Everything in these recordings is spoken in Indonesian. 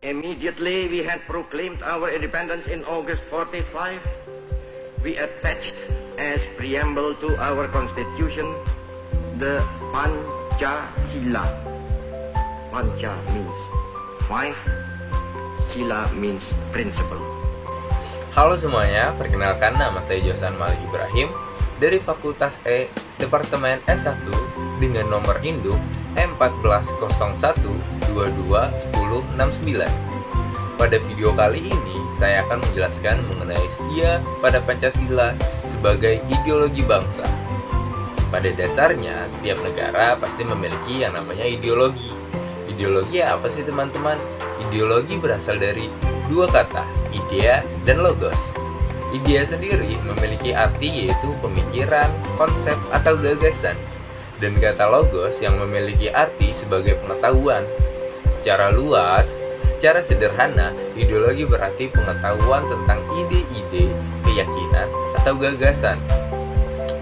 Immediately we had proclaimed our independence in August 45, we attached as preamble to our constitution the Pancasila. Panca means five, Sila means principle. Halo semuanya, perkenalkan nama saya Josan Malik Ibrahim dari Fakultas E, Departemen S1 dengan nomor induk E1401221069. Pada video kali ini, saya akan menjelaskan mengenai setia pada Pancasila sebagai ideologi bangsa. Pada dasarnya, setiap negara pasti memiliki yang namanya ideologi. Ideologi apa sih teman-teman? Ideologi berasal dari dua kata, idea dan logos. Idea sendiri memiliki arti yaitu pemikiran, konsep, atau gagasan. Dan kata logos yang memiliki arti sebagai pengetahuan. Secara luas, secara sederhana, ideologi berarti pengetahuan tentang ide-ide, keyakinan, atau gagasan.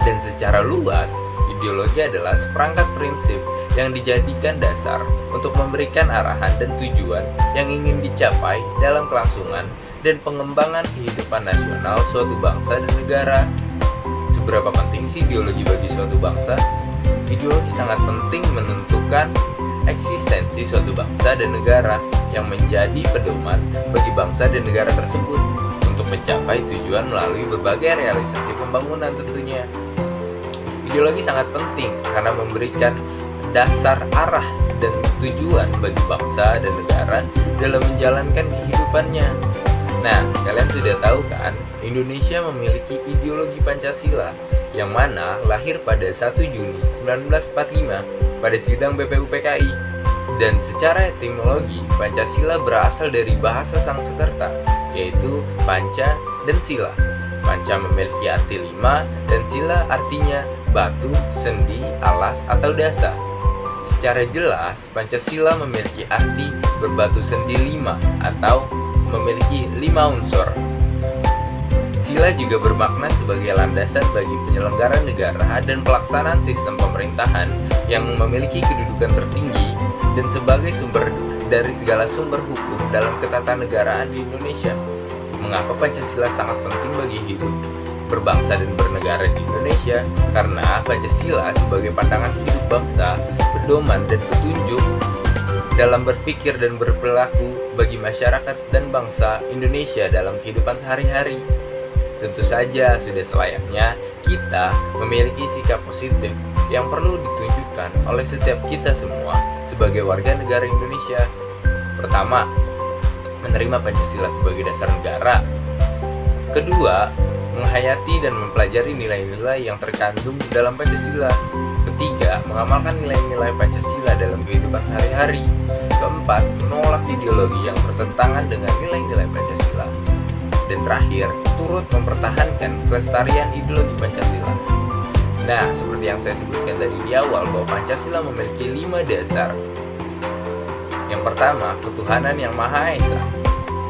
Dan secara luas, ideologi adalah seperangkat prinsip yang dijadikan dasar untuk memberikan arahan dan tujuan yang ingin dicapai dalam kelangsungan dan pengembangan kehidupan nasional suatu bangsa dan negara. Seberapa penting sih ideologi bagi suatu bangsa? Ideologi sangat penting menentukan eksistensi suatu bangsa dan negara yang menjadi pedoman bagi bangsa dan negara tersebut untuk mencapai tujuan melalui berbagai realisasi pembangunan tentunya. Ideologi sangat penting karena memberikan dasar arah dan tujuan bagi bangsa dan negara dalam menjalankan kehidupannya. Nah, kalian sudah tahu kan, Indonesia memiliki ideologi Pancasila yang mana lahir pada 1 Juni 1945 pada sidang BPUPKI. Dan secara etimologi, Pancasila berasal dari bahasa Sanskerta, yaitu panca dan sila. Panca memiliki arti 5 dan sila artinya batu, sendi, alas, atau dasar. Secara jelas, Pancasila memiliki arti berbatu sendi 5 atau memiliki 5 unsur. Sila juga bermakna sebagai landasan bagi penyelenggaraan negara dan pelaksanaan sistem pemerintahan yang memiliki kedudukan tertinggi dan sebagai sumber dari segala sumber hukum dalam ketatanegaraan di Indonesia. Mengapa Pancasila sangat penting bagi hidup berbangsa dan bernegara di Indonesia? Karena Pancasila sebagai pandangan hidup bangsa, pedoman dan petunjuk dalam berpikir dan berperilaku bagi masyarakat dan bangsa Indonesia dalam kehidupan sehari-hari. Tentu saja sudah selayaknya kita memiliki sikap positif yang perlu ditunjukkan oleh setiap kita semua sebagai warga negara Indonesia. Pertama, menerima Pancasila sebagai dasar negara. Kedua, menghayati dan mempelajari nilai-nilai yang terkandung dalam Pancasila. Ketiga, mengamalkan nilai-nilai Pancasila dalam kehidupan sehari-hari. Keempat, menolak ideologi yang bertentangan dengan nilai-nilai Pancasila. Dan terakhir, turut mempertahankan kelestarian ideologi Pancasila. Nah, seperti yang saya sebutkan tadi di awal bahwa Pancasila memiliki 5 dasar. Yang pertama, ketuhanan yang Maha Esa.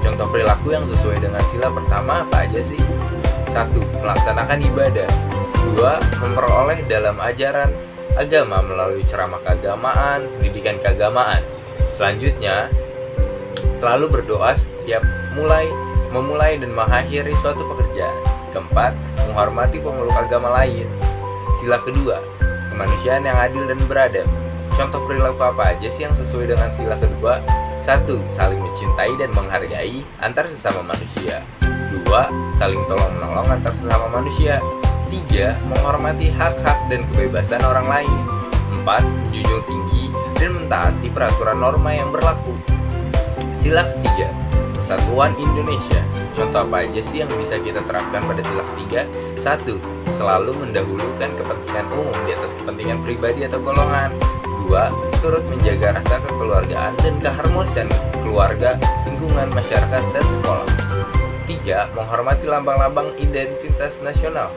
Contoh perilaku yang sesuai dengan sila pertama apa aja sih? 1. Melaksanakan ibadah. 2. Memperoleh dalam ajaran agama melalui ceramah keagamaan, pendidikan keagamaan. Selanjutnya, selalu berdoa setiap memulai dan mengakhiri suatu pekerjaan. Keempat, menghormati pemeluk agama lain. Sila kedua, kemanusiaan yang adil dan beradab. Contoh perilaku apa aja sih yang sesuai dengan sila kedua? 1. Saling mencintai dan menghargai antar sesama manusia. 2. Saling tolong-menolong antar sesama manusia. 3. Menghormati hak-hak dan kebebasan orang lain. 4. Menjunjung tinggi dan mentaati peraturan norma yang berlaku. Sila ketiga, Persatuan Indonesia. Contoh apa aja sih yang bisa kita terapkan pada sila ketiga? 1. Selalu mendahulukan kepentingan umum di atas kepentingan pribadi atau golongan. 2. Turut menjaga rasa kekeluargaan dan keharmonisan keluarga, lingkungan, masyarakat, dan sekolah. 3. Menghormati lambang-lambang identitas nasional,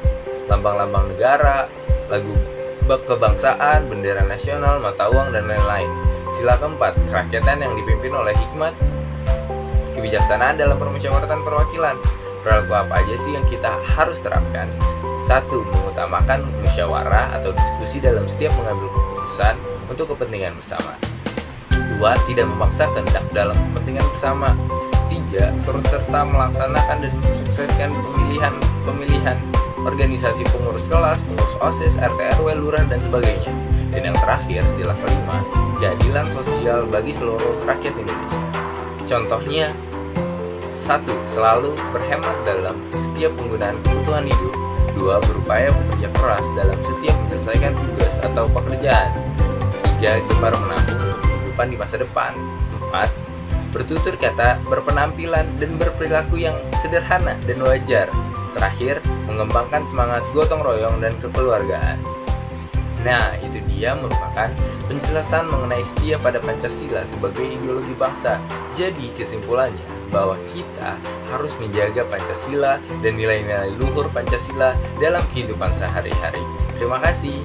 lambang-lambang negara, lagu kebangsaan, bendera nasional, mata uang, dan lain-lain. Sila keempat, kerakyatan yang dipimpin oleh hikmat kebijaksanaan dalam permusyawaratan perwakilan. Perilaku apa aja sih yang kita harus terapkan? 1. Mengutamakan musyawarah atau diskusi dalam setiap mengambil keputusan untuk kepentingan bersama. 2. Tidak memaksa kehendak dalam kepentingan bersama. 3. Turut serta melaksanakan dan mensukseskan pemilihan organisasi pengurus kelas, pengurus OSIS, RT RW, lurah, dan sebagainya. Dan yang terakhir, sila kelima, keadilan sosial bagi seluruh rakyat Indonesia. Contohnya, 1. Selalu berhemat dalam setiap penggunaan kebutuhan hidup. 2. Berupaya bekerja keras dalam setiap menyelesaikan tugas atau pekerjaan. 3. Gemar menabung untuk kehidupan di masa depan. 4. Bertutur kata, berpenampilan, dan berperilaku yang sederhana dan wajar. Terakhir, mengembangkan semangat gotong royong dan kekeluargaan. Nah, itu dia merupakan penjelasan mengenai setia pada Pancasila sebagai ideologi bangsa. Jadi, kesimpulannya bahwa kita harus menjaga Pancasila dan nilai-nilai luhur Pancasila dalam kehidupan sehari-hari. Terima kasih.